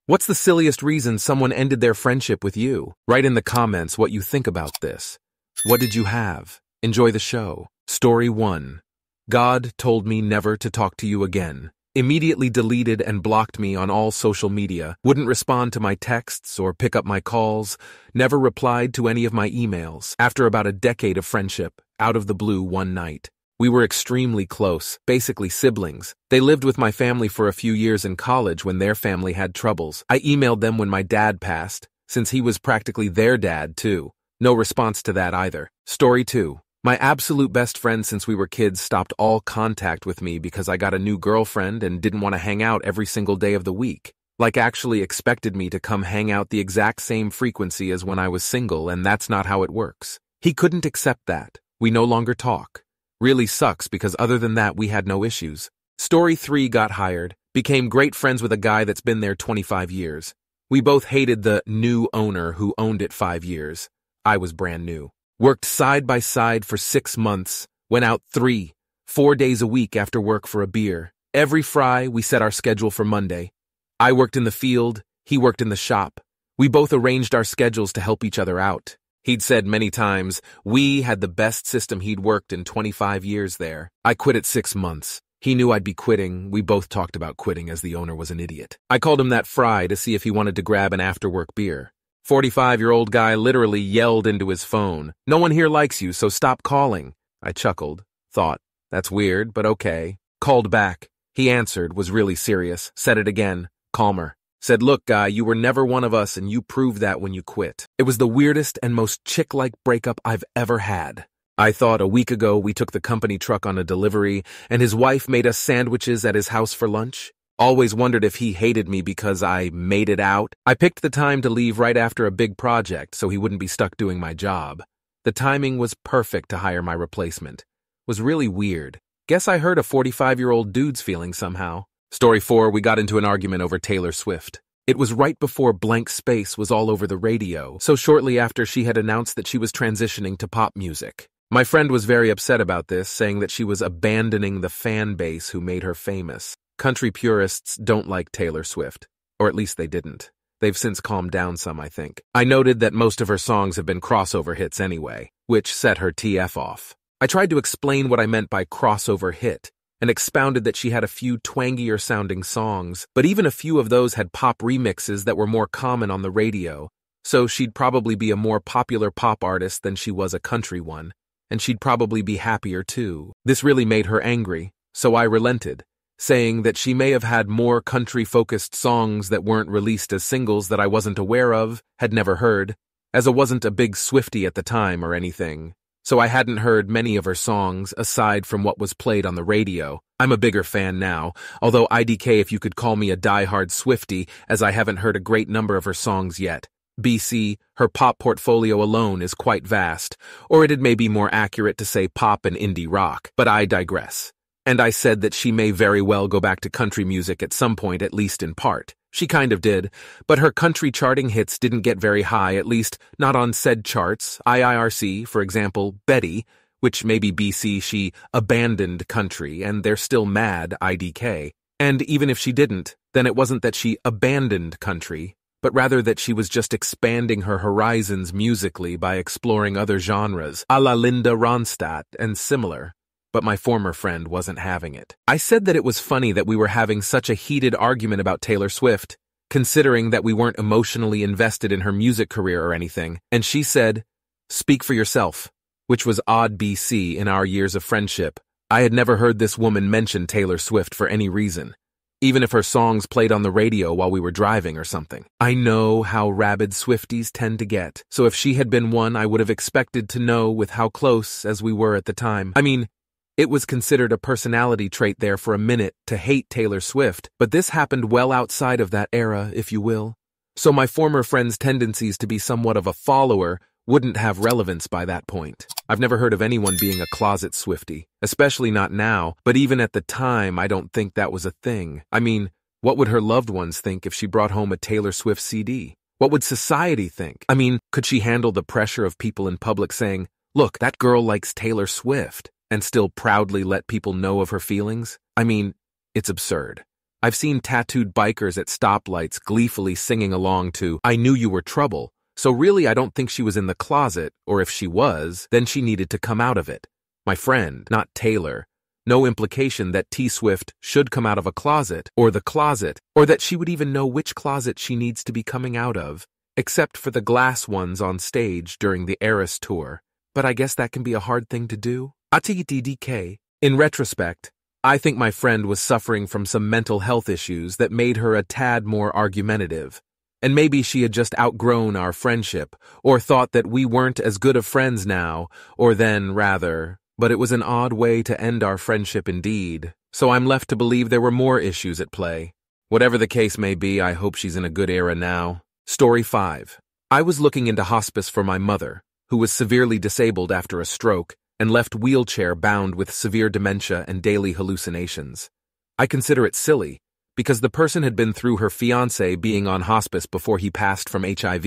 What's the silliest reason someone ended their friendship with you? Write in the comments what you think about this. What did you have? Enjoy the show. Story 1. God told me never to talk to you again. Immediately deleted and blocked me on all social media. Wouldn't respond to my texts or pick up my calls. Never replied to any of my emails. After about a decade of friendship, out of the blue one night. We were extremely close, basically siblings. They lived with my family for a few years in college when their family had troubles. I emailed them when my dad passed, since he was practically their dad too. No response to that either. Story 2. My absolute best friend since we were kids stopped all contact with me because I got a new girlfriend and didn't want to hang out every single day of the week. Like actually expected me to come hang out the exact same frequency as when I was single, and that's not how it works. He couldn't accept that. We no longer talk. Really sucks because other than that we had no issues. Story 3. Got hired. Became great friends with a guy that's been there 25 years. We both hated the new owner who owned it 5 years. I was brand new. Worked side by side for 6 months. Went out 3, 4 days a week after work for a beer. Every Friday we set our schedule for Monday. I worked in the field, he worked in the shop. We both arranged our schedules to help each other out. He'd said many times we had the best system he'd worked in 25 years there. I quit at 6 months. He knew I'd be quitting. We both talked about quitting as the owner was an idiot. I called him that Friday to see if he wanted to grab an after-work beer. 45-year-old guy literally yelled into his phone, "No one here likes you, so stop calling." I chuckled, thought, that's weird, but okay. Called back. He answered, was really serious, said it again, calmer. Said, "Look, guy, you were never one of us and you proved that when you quit." It was the weirdest and most chick-like breakup I've ever had. I thought a week ago we took the company truck on a delivery and his wife made us sandwiches at his house for lunch. Always wondered if he hated me because I made it out. I picked the time to leave right after a big project so he wouldn't be stuck doing my job. The timing was perfect to hire my replacement. Was really weird. Guess I hurt a 45-year-old dude's feelings somehow. Story 4. We got into an argument over Taylor Swift. It was right before Blank Space was all over the radio, so shortly after she had announced that she was transitioning to pop music. My friend was very upset about this, saying that she was abandoning the fan base who made her famous. Country purists don't like Taylor Swift, or at least they didn't. They've since calmed down some, I think. I noted that most of her songs have been crossover hits anyway, which set her TF off. I tried to explain what I meant by crossover hit, and expounded that she had a few twangier-sounding songs, but even a few of those had pop remixes that were more common on the radio, so she'd probably be a more popular pop artist than she was a country one, and she'd probably be happier too. This really made her angry, so I relented, saying that she may have had more country-focused songs that weren't released as singles that I wasn't aware of, had never heard, as I wasn't a big Swiftie at the time or anything. So I hadn't heard many of her songs, aside from what was played on the radio. I'm a bigger fan now, although IDK if you could call me a die-hard Swiftie, as I haven't heard a great number of her songs yet. BC, her pop portfolio alone is quite vast, or it'd may be more accurate to say pop and indie rock, but I digress. And I said that she may very well go back to country music at some point, at least in part. She kind of did, but her country charting hits didn't get very high, at least not on said charts. IIRC, for example, Betty, which maybe BC she abandoned country, and they're still mad, IDK. And even if she didn't, then it wasn't that she abandoned country, but rather that she was just expanding her horizons musically by exploring other genres, a la Linda Ronstadt and similar. But my former friend wasn't having it. I said that it was funny that we were having such a heated argument about Taylor Swift, considering that we weren't emotionally invested in her music career or anything, and she said, "Speak for yourself," which was odd. BC in our years of friendship. I had never heard this woman mention Taylor Swift for any reason, even if her songs played on the radio while we were driving or something. I know how rabid Swifties tend to get, so if she had been one, I would have expected to know with how close as we were at the time. I mean, it was considered a personality trait there for a minute to hate Taylor Swift, but this happened well outside of that era, if you will. So my former friend's tendencies to be somewhat of a follower wouldn't have relevance by that point. I've never heard of anyone being a closet Swiftie, especially not now, but even at the time I don't think that was a thing. I mean, what would her loved ones think if she brought home a Taylor Swift CD? What would society think? I mean, could she handle the pressure of people in public saying, "Look, that girl likes Taylor Swift," and still proudly let people know of her feelings? I mean, it's absurd. I've seen tattooed bikers at stoplights gleefully singing along to "I Knew You Were Trouble," so really I don't think she was in the closet, or if she was, then she needed to come out of it. My friend, not Taylor. No implication that T-Swift should come out of a closet, or the closet, or that she would even know which closet she needs to be coming out of, except for the glass ones on stage during the Eras tour. But I guess that can be a hard thing to do. ATDK. In retrospect, I think my friend was suffering from some mental health issues that made her a tad more argumentative. And maybe she had just outgrown our friendship, or thought that we weren't as good of friends now, or then, rather. But it was an odd way to end our friendship indeed, so I'm left to believe there were more issues at play. Whatever the case may be, I hope she's in a good era now. Story 5. I was looking into hospice for my mother, who was severely disabled after a stroke and left wheelchair-bound with severe dementia and daily hallucinations. I consider it silly, because the person had been through her fiancé being on hospice before he passed from HIV.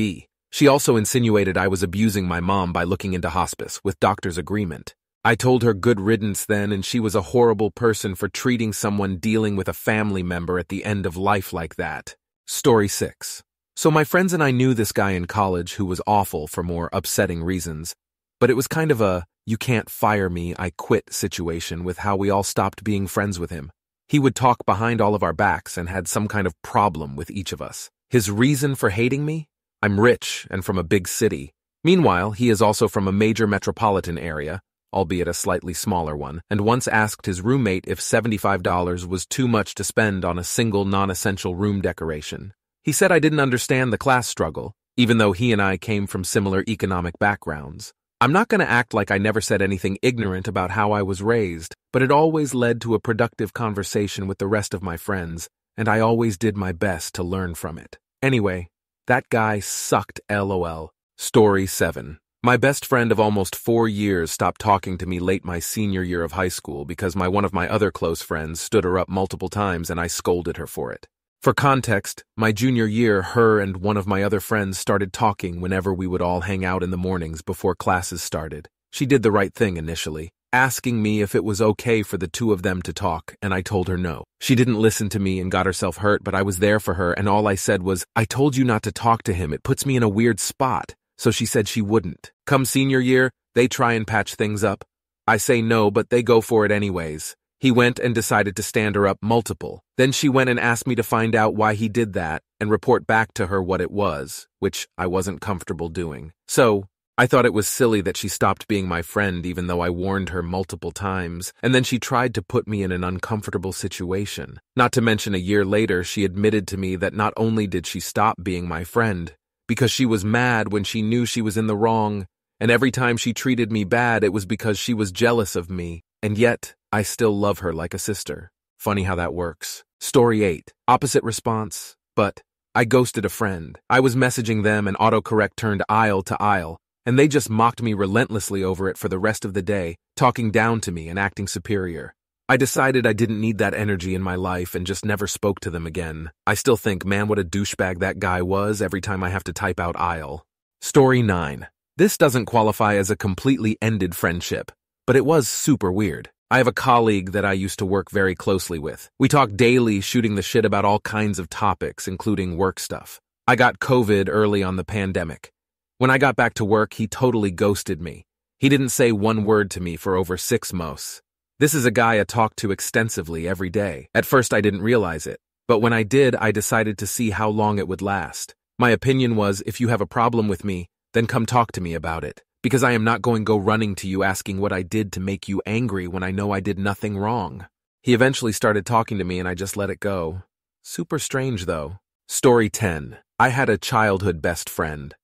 She also insinuated I was abusing my mom by looking into hospice, with doctor's agreement. I told her good riddance then, and she was a horrible person for treating someone dealing with a family member at the end of life like that. Story 6. So my friends and I knew this guy in college who was awful for more upsetting reasons, but it was kind of a "you can't fire me, I quit" situation with how we all stopped being friends with him. He would talk behind all of our backs and had some kind of problem with each of us. His reason for hating me? I'm rich and from a big city. Meanwhile, he is also from a major metropolitan area, albeit a slightly smaller one, and once asked his roommate if $75 was too much to spend on a single non-essential room decoration. He said I didn't understand the class struggle, even though he and I came from similar economic backgrounds. I'm not going to act like I never said anything ignorant about how I was raised, but it always led to a productive conversation with the rest of my friends, and I always did my best to learn from it. Anyway, that guy sucked, LOL. Story 7. My best friend of almost 4 years stopped talking to me late my senior year of high school because one of my other close friends stood her up multiple times and I scolded her for it. For context, my junior year, her and one of my other friends started talking whenever we would all hang out in the mornings before classes started. She did the right thing initially, asking me if it was okay for the two of them to talk, and I told her no. She didn't listen to me and got herself hurt, but I was there for her, and all I said was, "I told you not to talk to him, it puts me in a weird spot." So she said she wouldn't. Come senior year, they try and patch things up. I say no, but they go for it anyways. He went and decided to stand her up multiple. Then she went and asked me to find out why he did that and report back to her what it was, which I wasn't comfortable doing. So, I thought it was silly that she stopped being my friend even though I warned her multiple times, and then she tried to put me in an uncomfortable situation. Not to mention a year later, she admitted to me that not only did she stop being my friend, because she was mad when she knew she was in the wrong, and every time she treated me bad it was because she was jealous of me, and yet I still love her like a sister. Funny how that works. Story 8. Opposite response, but I ghosted a friend. I was messaging them and autocorrect turned aisle to aisle, and they just mocked me relentlessly over it for the rest of the day, talking down to me and acting superior. I decided I didn't need that energy in my life and just never spoke to them again. I still think, man, what a douchebag that guy was every time I have to type out aisle. Story 9. This doesn't qualify as a completely ended friendship, but it was super weird. I have a colleague that I used to work very closely with. We talk daily, shooting the shit about all kinds of topics, including work stuff. I got COVID early on the pandemic. When I got back to work, he totally ghosted me. He didn't say one word to me for over 6 months. This is a guy I talk to extensively every day. At first I didn't realize it, but when I did, I decided to see how long it would last. My opinion was, if you have a problem with me, then come talk to me about it. Because I am not going to go running to you asking what I did to make you angry when I know I did nothing wrong. He eventually started talking to me and I just let it go. Super strange though. Story 10. I had a childhood best friend.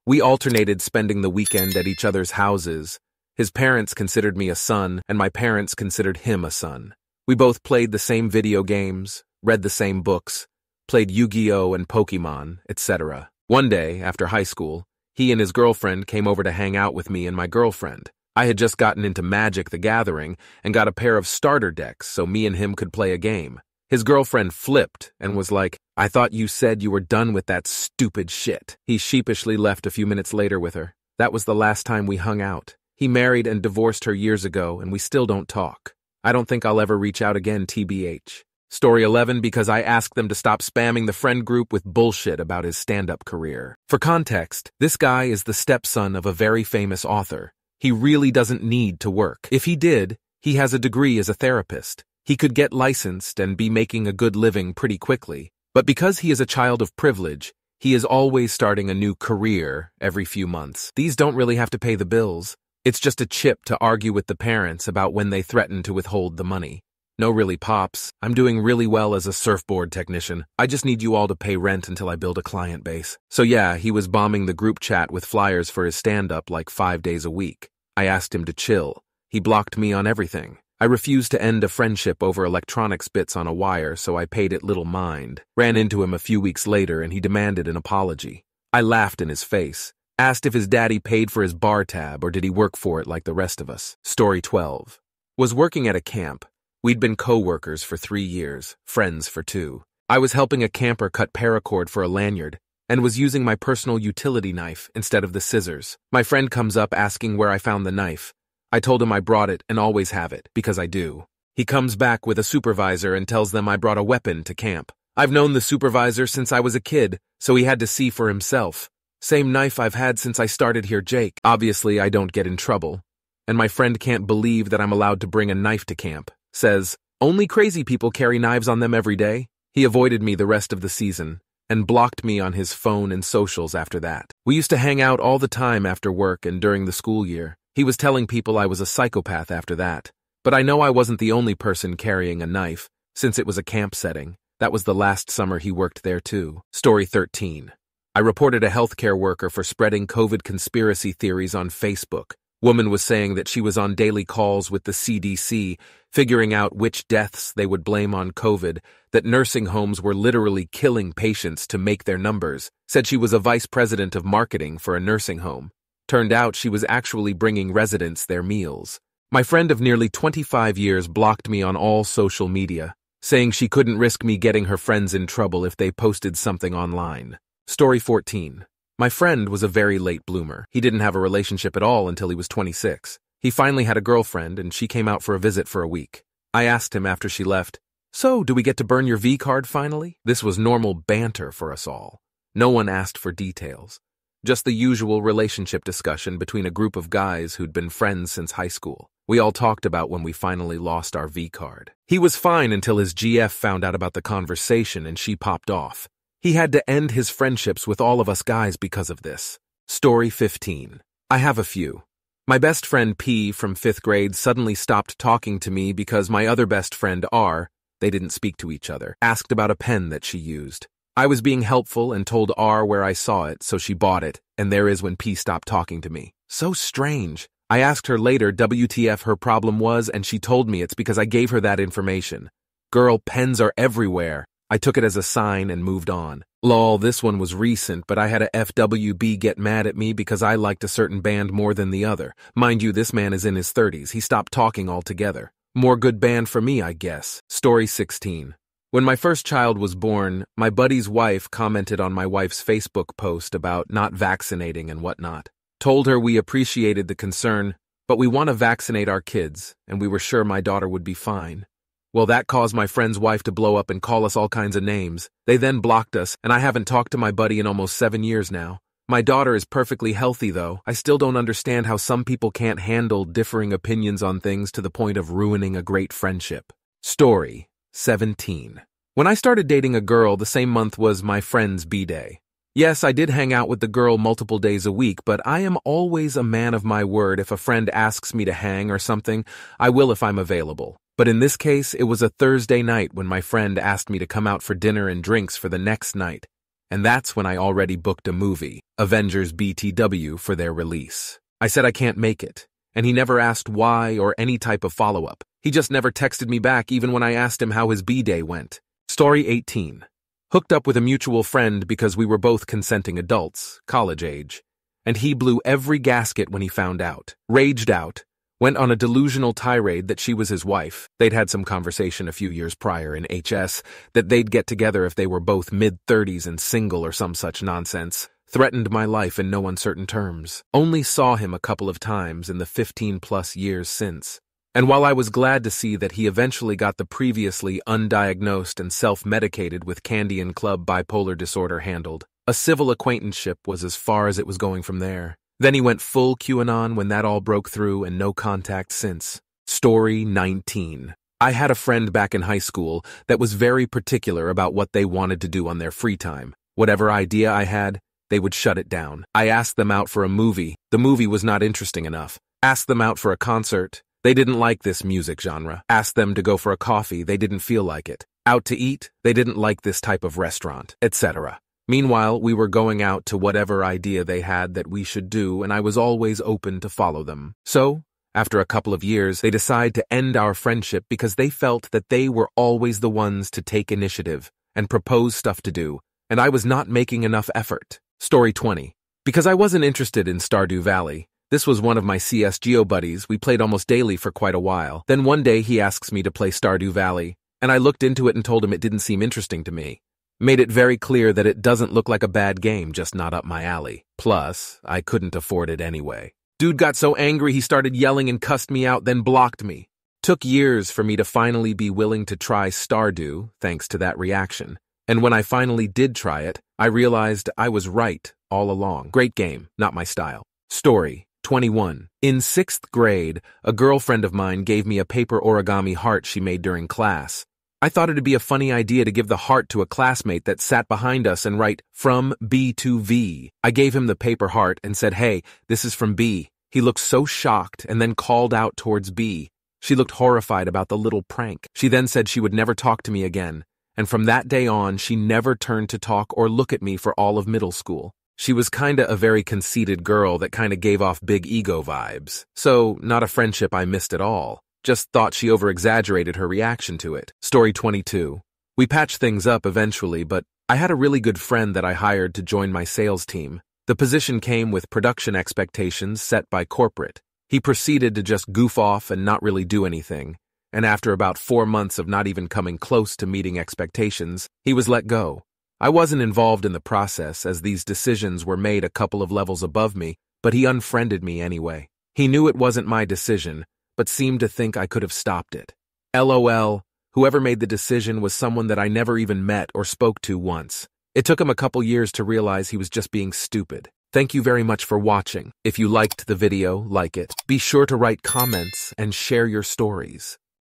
We alternated spending the weekend at each other's houses. His parents considered me a son and my parents considered him a son. We both played the same video games, read the same books, played Yu-Gi-Oh! And Pokemon, etc. One day, after high school, he and his girlfriend came over to hang out with me and my girlfriend. I had just gotten into Magic the Gathering and got a pair of starter decks so me and him could play a game. His girlfriend flipped and was like, "I thought you said you were done with that stupid shit." He sheepishly left a few minutes later with her. That was the last time we hung out. He married and divorced her years ago and we still don't talk. I don't think I'll ever reach out again, TBH. Story 11, because I asked them to stop spamming the friend group with bullshit about his stand-up career. For context, this guy is the stepson of a very famous author. He really doesn't need to work. If he did, he has a degree as a therapist. He could get licensed and be making a good living pretty quickly. But because he is a child of privilege, he is always starting a new career every few months. These don't really have to pay the bills. It's just a chip to argue with the parents about when they threaten to withhold the money. No, really, Pops. I'm doing really well as a surfboard technician. I just need you all to pay rent until I build a client base. So yeah, he was bombing the group chat with flyers for his stand-up like 5 days a week. I asked him to chill. He blocked me on everything. I refused to end a friendship over electronics bits on a wire, so I paid it little mind. Ran into him a few weeks later and he demanded an apology. I laughed in his face. Asked if his daddy paid for his bar tab or did he work for it like the rest of us. Story 12. Was working at a camp. We'd been co-workers for 3 years, friends for 2. I was helping a camper cut paracord for a lanyard and was using my personal utility knife instead of the scissors. My friend comes up asking where I found the knife. I told him I brought it and always have it, because I do. He comes back with a supervisor and tells them I brought a weapon to camp. I've known the supervisor since I was a kid, so he had to see for himself. Same knife I've had since I started here, Jake. Obviously, I don't get in trouble. And my friend can't believe that I'm allowed to bring a knife to camp. Says, only crazy people carry knives on them every day. He avoided me the rest of the season and blocked me on his phone and socials after that. We used to hang out all the time after work and during the school year. He was telling people I was a psychopath after that. But I know I wasn't the only person carrying a knife, since it was a camp setting. That was the last summer he worked there too. Story 13. I reported a healthcare worker for spreading COVID conspiracy theories on Facebook. Woman was saying that she was on daily calls with the CDC, figuring out which deaths they would blame on COVID, that nursing homes were literally killing patients to make their numbers, said she was a vice president of marketing for a nursing home. Turned out she was actually bringing residents their meals. My friend of nearly 25 years blocked me on all social media, saying she couldn't risk me getting her friends in trouble if they posted something online. Story 14. My friend was a very late bloomer. He didn't have a relationship at all until he was 26. He finally had a girlfriend and she came out for a visit for a week. I asked him after she left, "So, do we get to burn your V card finally?" This was normal banter for us all. No one asked for details. Just the usual relationship discussion between a group of guys who'd been friends since high school. We all talked about when we finally lost our V card. He was fine until his GF found out about the conversation and she popped off. He had to end his friendships with all of us guys because of this. Story 15. I have a few. My best friend P from 5th grade suddenly stopped talking to me because my other best friend R, they didn't speak to each other, asked about a pen that she used. I was being helpful and told R where I saw it, so she bought it, and there is when P stopped talking to me. So strange. I asked her later WTF her problem was, and she told me it's because I gave her that information. Girl, pens are everywhere. I took it as a sign and moved on. Lol, this one was recent, but I had a FWB get mad at me because I liked a certain band more than the other. Mind you, this man is in his 30s. He stopped talking altogether. More good band for me, I guess. Story 16. When my first child was born, my buddy's wife commented on my wife's Facebook post about not vaccinating and whatnot. Told her we appreciated the concern, but we want to vaccinate our kids, and we were sure my daughter would be fine. Well, that caused my friend's wife to blow up and call us all kinds of names. They then blocked us, and I haven't talked to my buddy in almost 7 years now. My daughter is perfectly healthy, though. I still don't understand how some people can't handle differing opinions on things to the point of ruining a great friendship. Story 17. When I started dating a girl, the same month was my friend's B-Day. Yes, I did hang out with the girl multiple days a week, but I am always a man of my word. If a friend asks me to hang or something, I will if I'm available. But in this case, it was a Thursday night when my friend asked me to come out for dinner and drinks for the next night. And that's when I already booked a movie, Avengers BTW, for their release. I said I can't make it, and he never asked why or any type of follow-up. He just never texted me back even when I asked him how his B-Day went. Story 18. Hooked up with a mutual friend because we were both consenting adults, college age. And he blew every gasket when he found out. Raged out. Went on a delusional tirade that she was his wife. They'd had some conversation a few years prior in HS that they'd get together if they were both mid-30s and single or some such nonsense. Threatened my life in no uncertain terms. Only saw him a couple of times in the 15-plus years since. And while I was glad to see that he eventually got the previously undiagnosed and self-medicated with candy and club bipolar disorder handled, a civil acquaintanceship was as far as it was going from there. Then he went full QAnon when that all broke through and no contact since. Story 19. I had a friend back in high school that was very particular about what they wanted to do on their free time. Whatever idea I had, they would shut it down. I asked them out for a movie. The movie was not interesting enough. Asked them out for a concert. They didn't like this music genre. Asked them to go for a coffee. They didn't feel like it. Out to eat. They didn't like this type of restaurant, etc. Meanwhile, we were going out to whatever idea they had that we should do, and I was always open to follow them. So, after a couple of years, they decided to end our friendship because they felt that they were always the ones to take initiative and propose stuff to do, and I was not making enough effort. Story 20. Because I wasn't interested in Stardew Valley. This was one of my CSGO buddies. We played almost daily for quite a while. Then one day he asks me to play Stardew Valley, and I looked into it and told him it didn't seem interesting to me. Made it very clear that it doesn't look like a bad game, just not up my alley. Plus, I couldn't afford it anyway. Dude got so angry he started yelling and cussed me out, then blocked me. Took years for me to finally be willing to try Stardew, thanks to that reaction. And when I finally did try it, I realized I was right all along. Great game, not my style. Story 21. In 6th grade, a girlfriend of mine gave me a paper origami heart she made during class. I thought it'd be a funny idea to give the heart to a classmate that sat behind us and write, "From B to V." I gave him the paper heart and said, "Hey, this is from B." He looked so shocked and then called out towards B. She looked horrified about the little prank. She then said she would never talk to me again. And from that day on, she never turned to talk or look at me for all of middle school. She was kinda a very conceited girl that kinda gave off big ego vibes. So, not a friendship I missed at all. Just thought she over-exaggerated her reaction to it. Story 22. We patched things up eventually, but I had a really good friend that I hired to join my sales team. The position came with production expectations set by corporate. He proceeded to just goof off and not really do anything. And after about 4 months of not even coming close to meeting expectations, he was let go. I wasn't involved in the process as these decisions were made a couple of levels above me, but he unfriended me anyway. He knew it wasn't my decision, but seemed to think I could have stopped it. LOL, whoever made the decision was someone that I never even met or spoke to once. It took him a couple years to realize he was just being stupid. Thank you very much for watching. If you liked the video, like it. Be sure to write comments and share your stories.